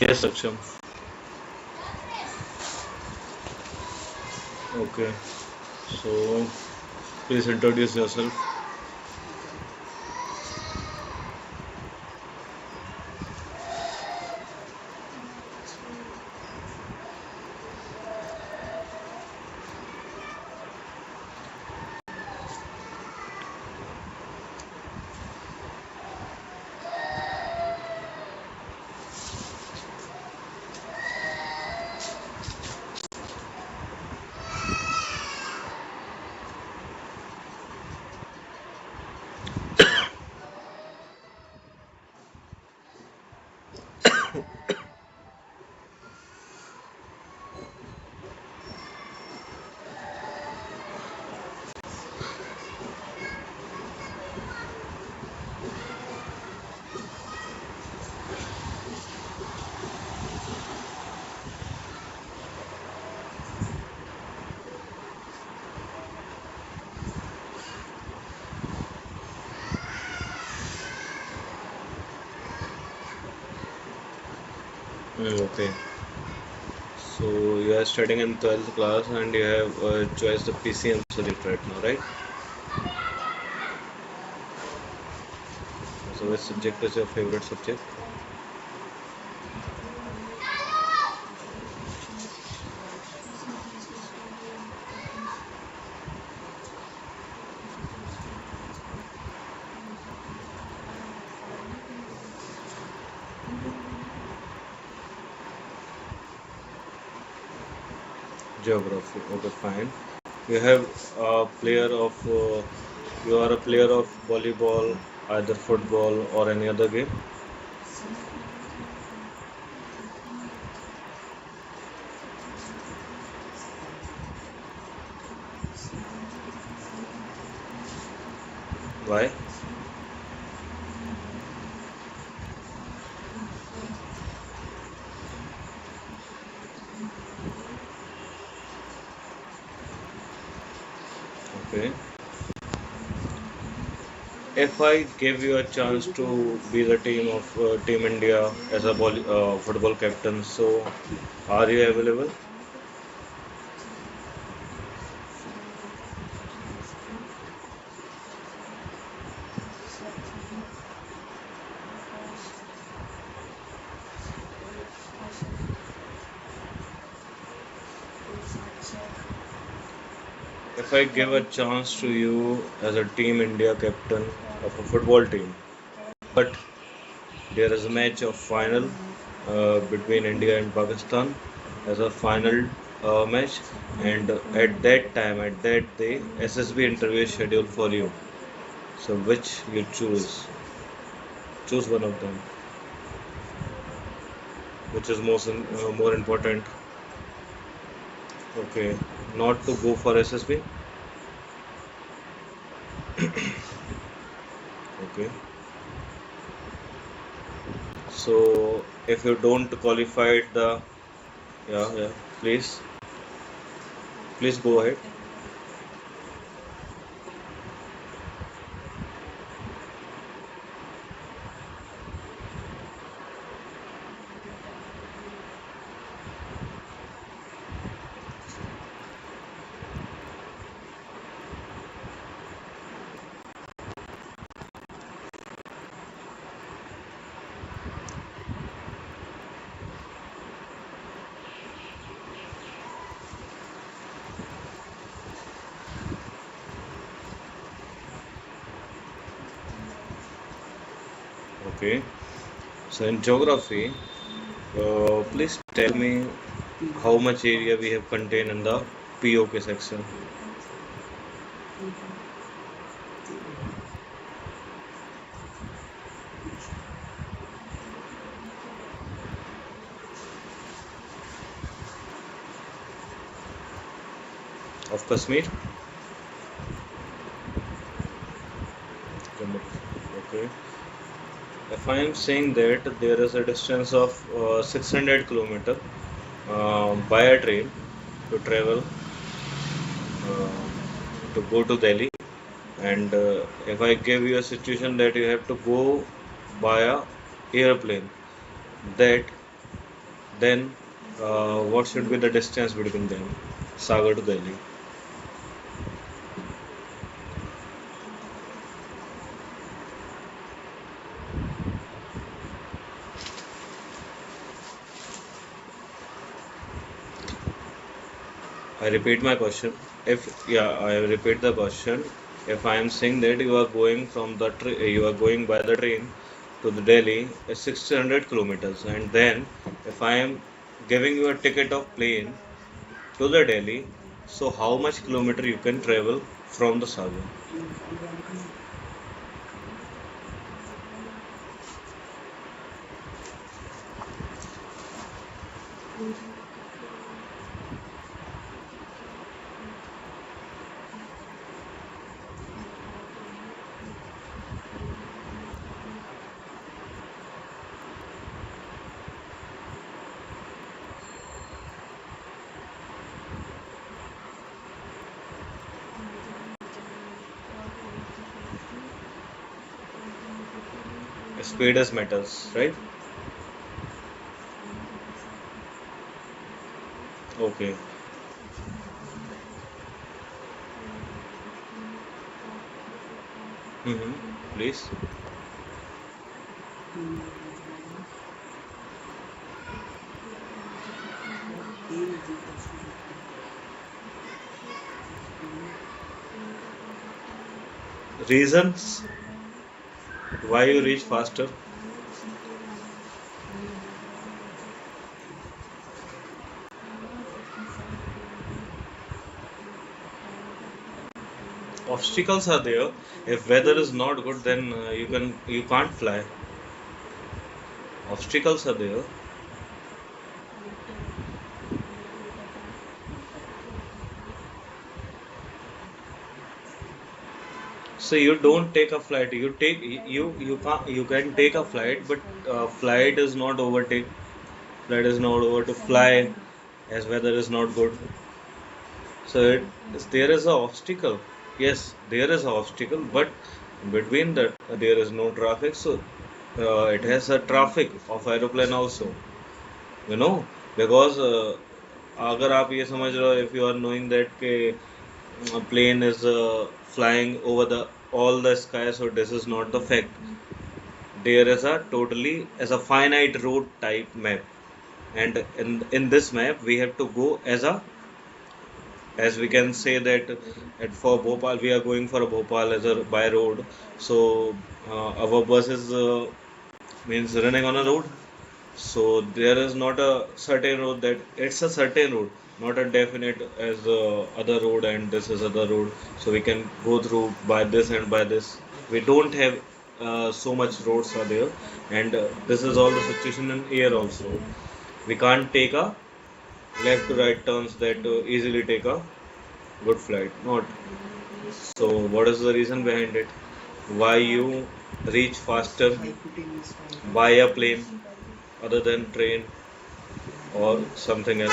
Yes, Saksham. Okay. So please introduce yourself. Okay. So you are studying in 12th class and you have choice the PCM subject right now, right? So which subject is your favorite subject? Geography. Okay, fine. You have a player of you are a player of volleyball, either football or any other game. Why? Okay. If I give you a chance to be the team of Team India as a football captain, so are you available? If I give a chance to you as a Team India captain of a football team, but there is a match of final between India and Pakistan as a final match, and at that time, at that day, SSB interview is scheduled for you. So which you choose? Choose one of them. Which is more important? Okay, not to go for SSB. Okay, so if you don't qualify the yeah, please go ahead. Okay, so in geography, please tell me how much area we have contained in the POK section of Kashmir. Jammu. Okay, if I am saying that there is a distance of 600 kilometer by a train to travel uh, to go to Delhi, and if I give you a situation that you have to go via airplane, that then what should be the distance between them? Sagar to Delhi. I repeat my question. If yeah, I repeat the question. If I am saying that you are going from you are going by the train to the Delhi, 600 kilometers, and then if I am giving you a ticket of plane to the Delhi, so how much kilometer you can travel from the Sagar? Speed is matters, right? Okay. Mm-hmm. Please. Reasons why you reach faster? Obstacles are there. If weather is not good, then you can't fly. Obstacles are there. So you don't take a flight. You can take a flight, but flight is not overtake. Flight is not over to fly as weather is not good. So there is an obstacle. Yes, there is an obstacle, but between that there is no traffic. So it has a traffic of aeroplane also. You know, because अगर आप ये समझ रहे हो, if you are knowing that के a plane is flying over the all the sky, so this is not the fact. There is a totally as a finite road type map, and in this map we have to go as we can say that at for Bhopal we are going for a Bhopal as a by road. So our bus is means running on a road. So there is not a certain road that it's a certain road, not a definite as the other road and this is other road. So we can go through by this and by this. We don't have so much roads are there, and this is all the situation in air also. We can't take a left to right turns that easily take a good flight. Not. So what is the reason behind it? Why you reach faster by a plane other than train or something else?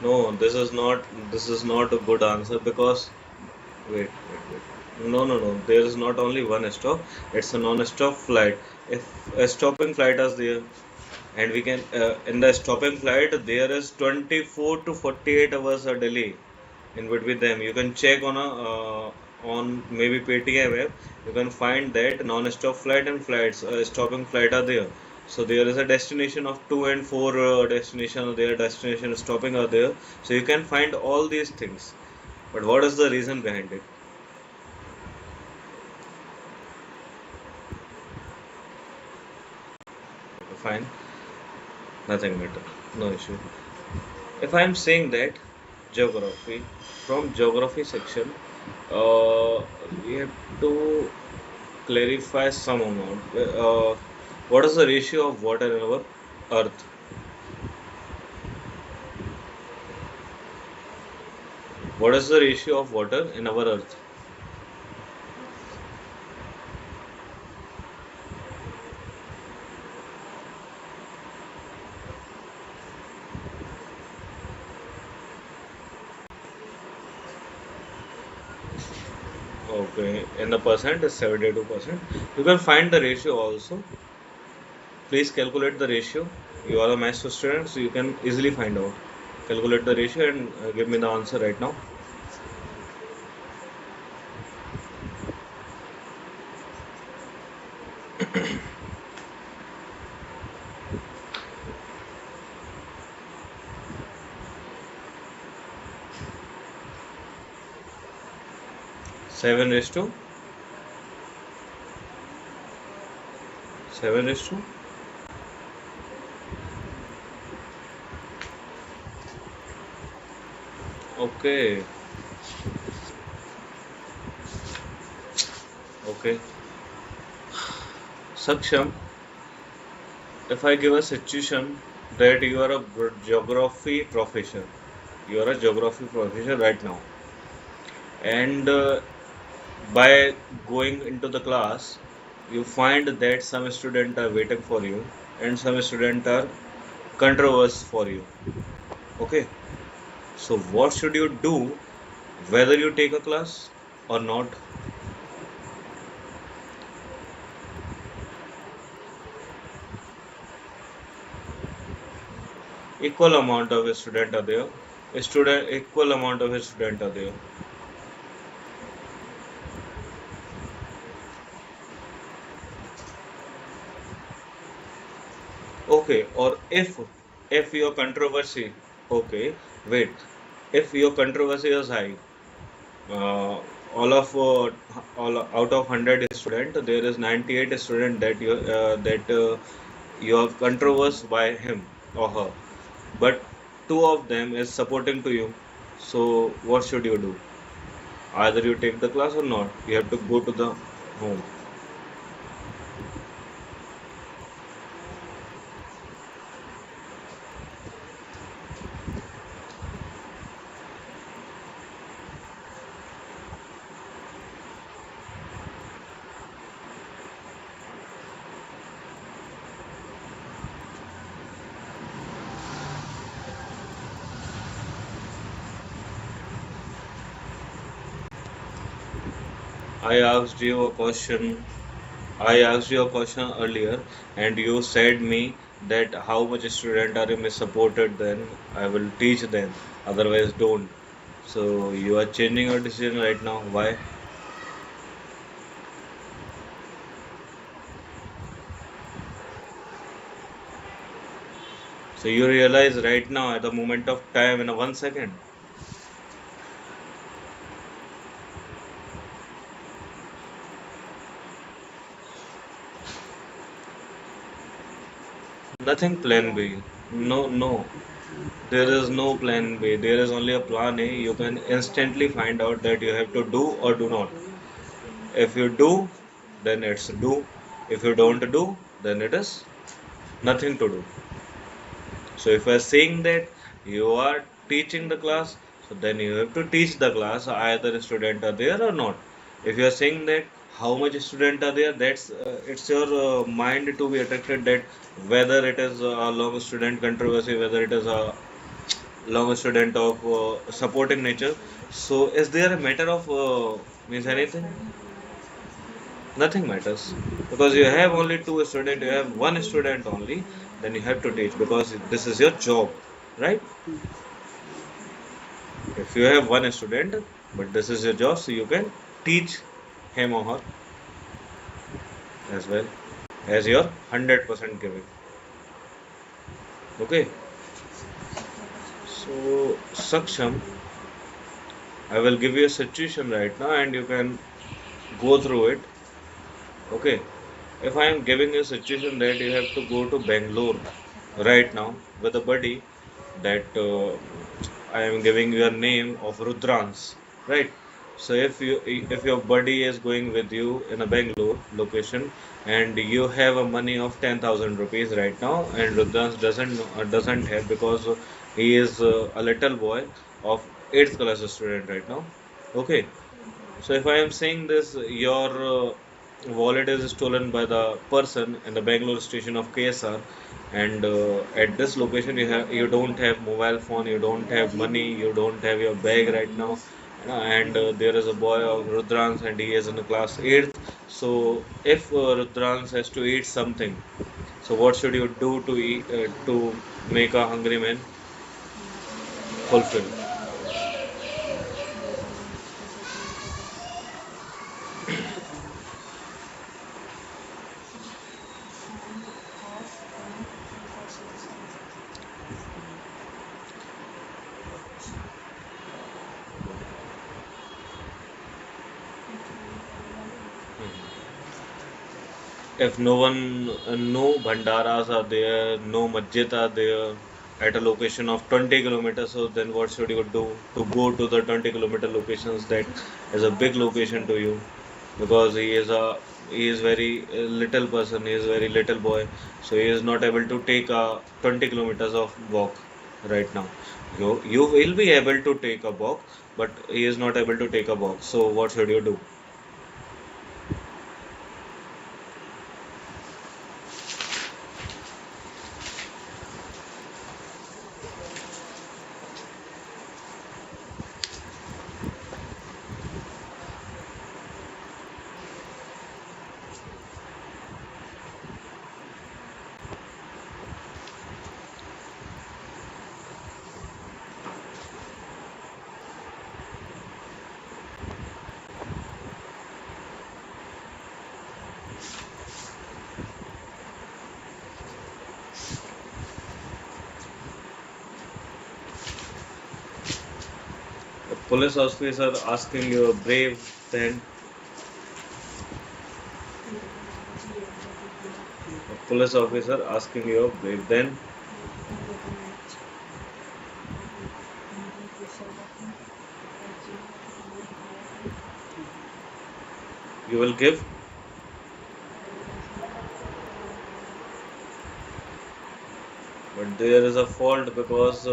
No, this is not a good answer because wait. No, no, no. There is not only one stop. It's a non-stop flight. If a stopping flight is there, and we can in the stopping flight there is 24 to 48 hours a delay in between them. You can check on maybe Paytm app. You can find that non-stop flight and flights stopping flight are there. So there is a destination of 2 and 4 destination are there. Destination stopping are there. So you can find all these things. But what is the reason behind it? Fine, nothing matter, no issue. If I am saying that geography, from geography section, uh, we have to clarify some amount. What is the ratio of water in our Earth? What is the ratio of water in our Earth? Okay, and the percent is 72%. You can find the ratio also. Please calculate the ratio. You are a math student, so you can easily find out. Calculate the ratio and give me the answer right now. 7 is to 7 is to. Okay, okay. Saksham, if I give a situation that you are a geography professor, you are a geography professor right now, and by going into the class, you find that some students are waiting for you and some students are controversial for you. Okay, so what should you do whether you take a class or not? Equal amount of student are there. Student equal amount of student are there. Okay, or if your controversy, okay, wait, if your controversy is high, uh, all out of 100 student, there is 98 student that you have controversy by him or her, but two of them is supporting to you. So what should you do? Either you take the class or not. You have to go to the home. I asked you a question. I asked you a question earlier, and you said me that how much student are in supported. Then I will teach them. Otherwise, don't. So you are changing your decision right now. Why? So you realize right now at the moment of time in a 1 second. Nothing plan B. No, no. There is no plan B. There is only a plan A. You can instantly find out that you have to do or do not. If you do, then it's do. If you don't do, then it is nothing to do. So if you are saying that you are teaching the class, so then you have to teach the class either student are there or not. If you are saying that how much student are there, that's it's your mind to be attracted that whether it is a long student controversy, whether it is a long student of supporting nature. So is there a matter of means anything? Nothing matters because you have only two students, you have one student only, then you have to teach because this is your job, right? If you have one student, but this is your job, so you can teach him or her as well as your 100% giving. Okay, so Saksham, I will give you a situation right now and you can go through it. Okay, if I am giving you a situation that you have to go to Bangalore right now with a buddy that I am giving you a name of Rudrans, right? So if your buddy is going with you in a Bangalore location and you have a money of 10,000 rupees right now and Rudrans doesn't have because he is a little boy of 8th class student right now. Okay, so if I am saying this, your wallet is stolen by the person in the Bangalore station of KSR, and at this location you don't have mobile phone, you don't have money, you don't have your bag right now, and there is a boy of Rudrans and he is in class 8th. So if Rudrans has to eat something, so what should you do to eat to make a hungry man fulfill? If no one, no bhandaras are there, no masjid are there at a location of 20 kilometers, so then what should you do to go to the 20-kilometer locations that is a big location to you? Because he is very little person, he is very little boy, so he is not able to take 20 kilometers of walk right now. You will be able to take a walk, but he is not able to take a walk. So what should you do? A police officer asking you a brave, then a police officer asking you a brave, then you will give. But there is a fault because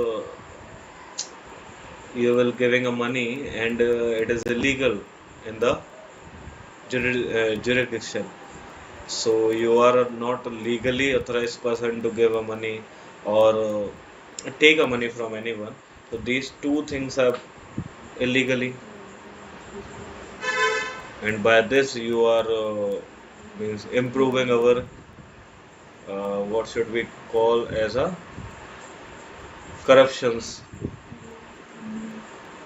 you will giving a money and it is illegal in the jurisdiction. So you are not a legally authorized person to give a money or take a money from anyone. So these two things are illegally, and by this you are means improving our what should we call as a corruptions.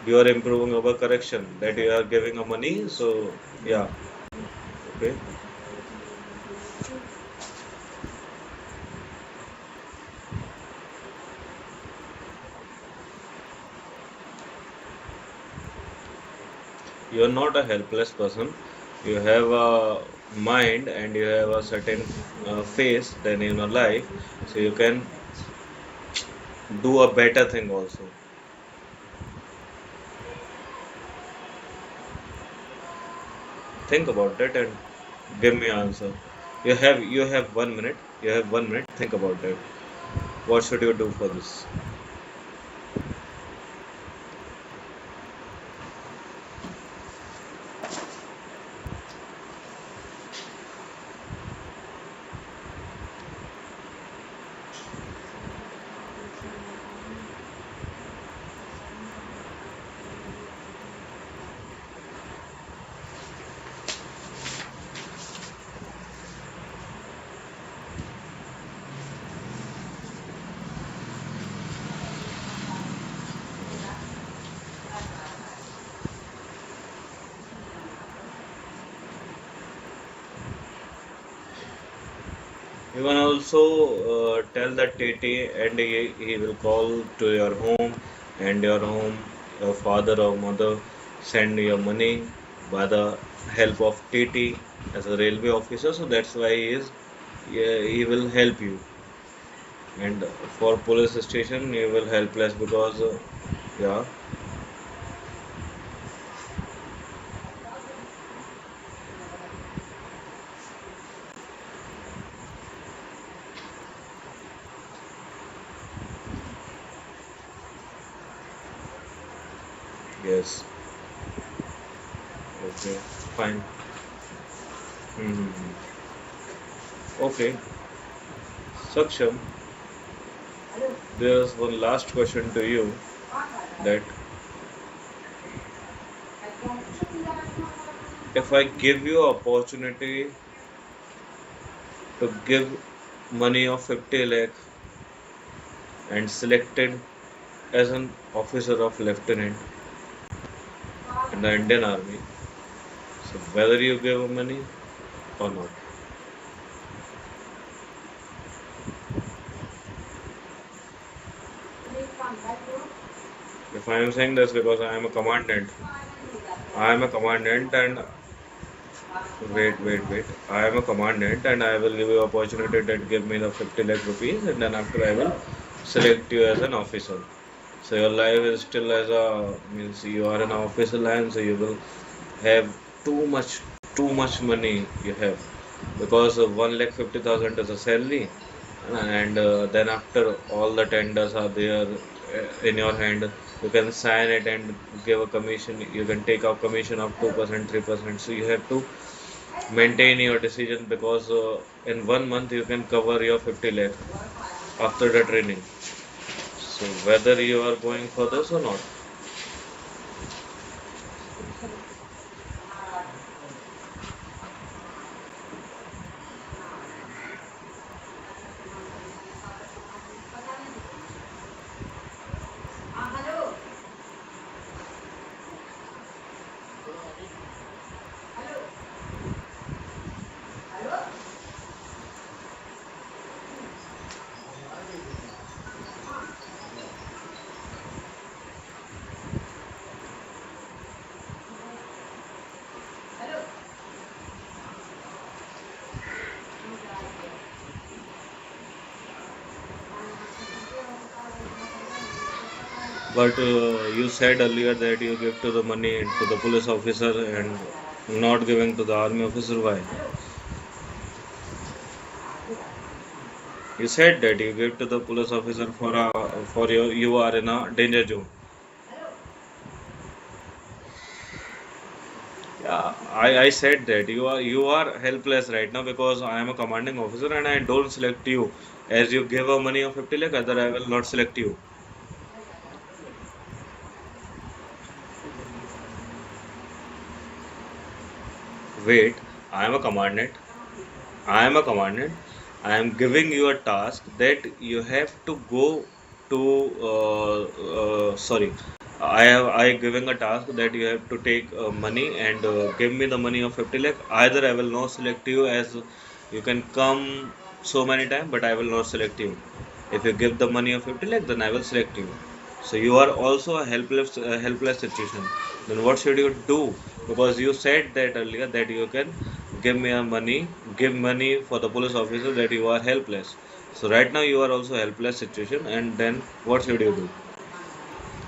You are improving our correction that you are giving a money. So yeah, okay. You are not a helpless person. You have a mind and you have a certain face then in your life, so you can do a better thing also. Think about that and give me answer. You have 1 minute. You have 1 minute. Think about that. What should you do for this? You can also tell that TT and he will call to your home and your home, your father or mother send your money by the help of TT as a railway officer. So that's why yeah, he will help you. And for police station, he will help less because yeah, yes, okay, fine. Hmm. Okay, Saksham, there's one last question to you that if I give you opportunity to give money of 50 lakh and selected as an officer of lieutenant in the Indian Army, so whether you give money or not. If I am saying this because I am a commandant, I am a commandant and wait. I am a commandant and I will give you opportunity that give me the 50 lakh rupees and then after I will select you as an officer. So your life is still as a means you are an officer line, so you will have too much too much money you have because 1,50,000 is a salary and then after all the tenders are there in your hand, you can sign it and give a commission. You can take a commission of 2%, 3%. So you have to maintain your decision because in 1 month you can cover your 50 lakh after the training. So whether you are going for this or not. But you said earlier that you give to the money to the police officer and not giving to the army officer. Why? You said that you give to the police officer for your you are in a danger zone. Yeah, I said that you are helpless right now because I am a commanding officer and I don't select you as you give a money of 50 lakh. Other I will not select you. Wait, I am a commandant. I am a commandant. I am giving you a task that you have to go to. Sorry, I giving a task that you have to take money and give me the money of 50 lakh. Either I will not select you as you can come so many times, but I will not select you. If you give the money of 50 lakh, then I will select you. So you are also a helpless situation. Then what should you do? Because you said that earlier that you can give money for the police officer that you are helpless. So right now you are also helpless situation, and then what should you do?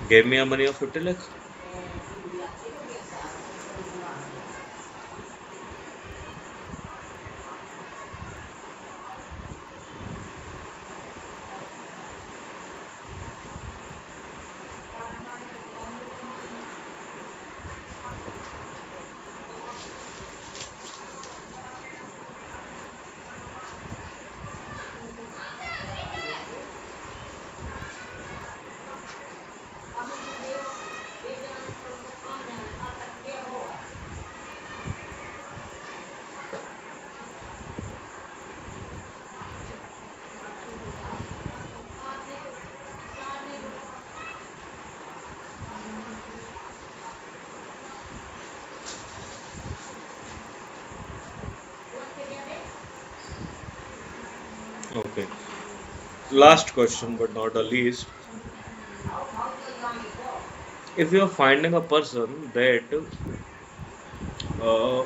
Give me a money of 50 lakh. Okay. Last question, but not the least. If you are finding a person that uh,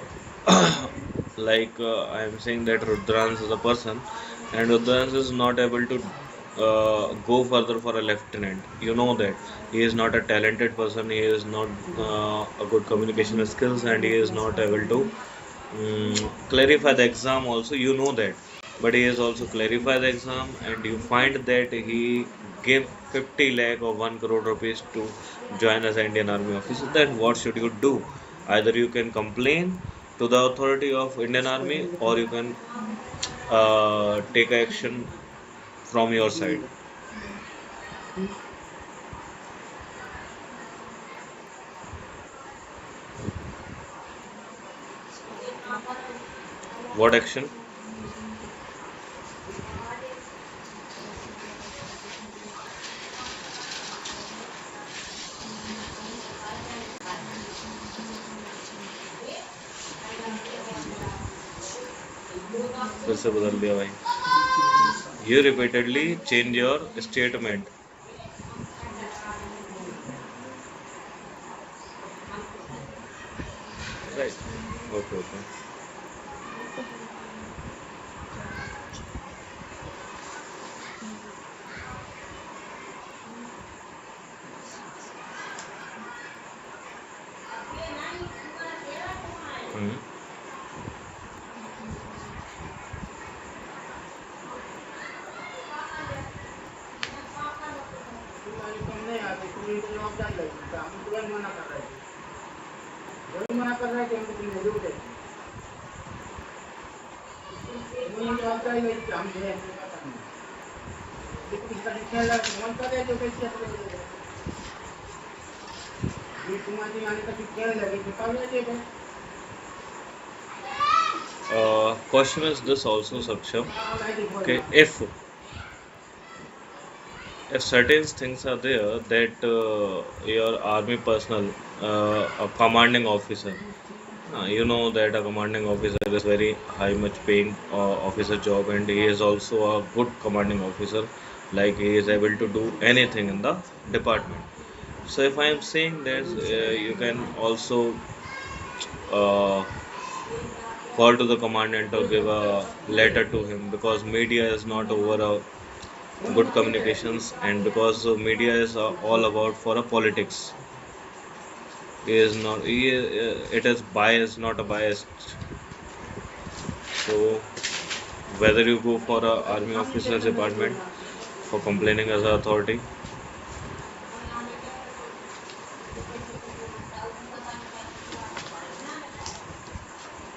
I am saying that Rudrans is a person, and Rudrans is not able to go further for a lieutenant. You know that he is not a talented person. He is not a good communication skills, and he is not able to clarify the exam. Also, you know that, but he is also clarify the exam, and you find that he gave 50 lakh or 1 crore rupees to join as Indian Army officer. Then what should you do? Either you can complain to the authority of Indian Army or you can take action from your side. What action? फिर से बदल दिया भाई. You repeatedly change your statement. Right. Okay, okay. Hmm. Question is this also, Saksham. Okay, if certain things are there that your army personnel, a commanding officer, you know that a commanding officer is very high much paying officer job, and he is also a good commanding officer, like he is able to do anything in the department. So if I am saying that you can also uh, call to the commandant or give a letter to him, because media is not over a good communications, and because media is all about for a politics. He is not it is biased, not a biased. So whether you go for a army officer's department for complaining as an authority.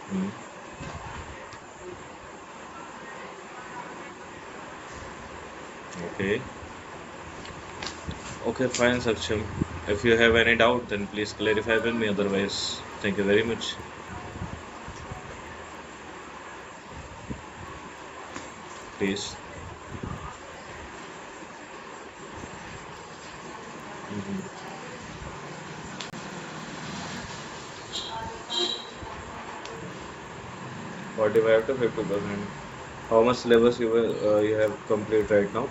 Hmm. Okay. Okay, fine, Saksham. If you have any doubt, then please clarify with me. Otherwise, thank you very much. Please. Mhm. 45 to 50%. How much syllabus you have complete right now?